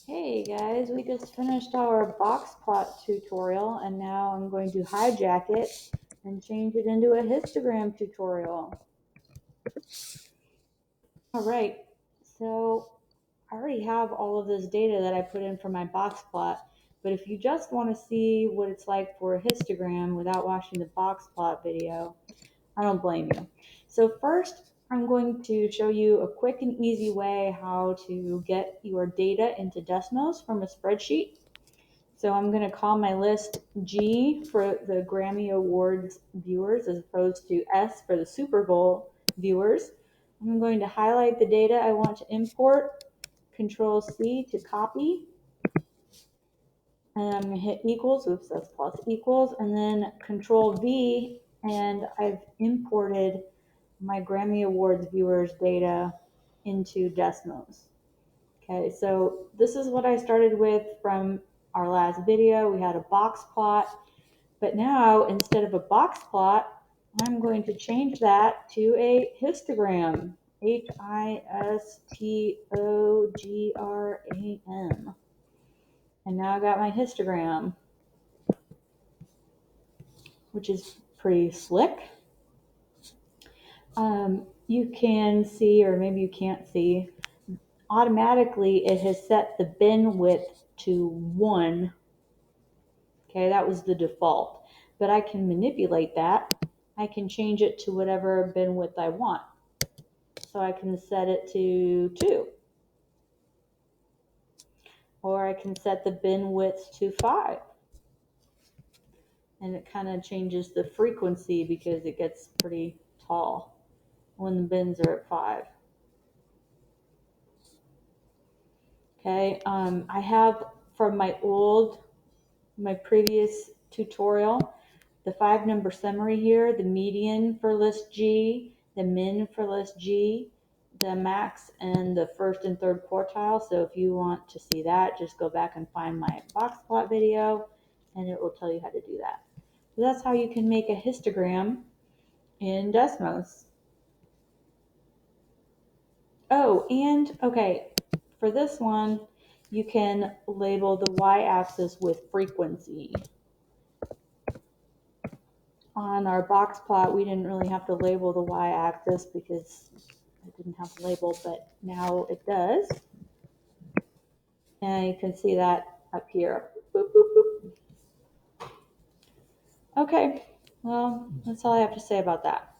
Hey guys, we just finished our box plot tutorial and now I'm going to hijack it and change it into a histogram tutorial. Alright, so I already have all of this data that I put in for my box plot, but if you just want to see what it's like for a histogram without watching the box plot video, I don't blame you. So first, I'm going to show you a quick and easy way how to get your data into Desmos from a spreadsheet. So I'm going to call my list G for the Grammy Awards viewers as opposed to S for the Super Bowl viewers. I'm going to highlight the data I want to import, Control C to copy, and I'm going to hit equals, oops, that's plus equals, and then Control V, and I've imported my Grammy Awards viewers data into Desmos. Okay, so this is what I started with from our last video. We had a box plot, but now instead of a box plot, I'm going to change that to a histogram. Histogram. And now I got my histogram, which is pretty slick. You can see, or maybe you can't see, automatically it has set the bin width to 1. Okay, that was the default, but I can manipulate that. I can change it to whatever bin width I want. So I can set it to 2, or I can set the bin width to 5. And it kind of changes the frequency because it gets pretty tall when the bins are at 5. Okay, I have from my previous tutorial, the 5-number summary here, the median for list G, the min for list G, the max, and the first and third quartile. So if you want to see that, just go back and find my box plot video and it will tell you how to do that. So that's how you can make a histogram in Desmos. Oh, and okay, for this one, you can label the y-axis with frequency. On our box plot, we didn't really have to label the y-axis because it didn't have a label, but now it does. And you can see that up here. Boop, boop, boop. Okay, well, that's all I have to say about that.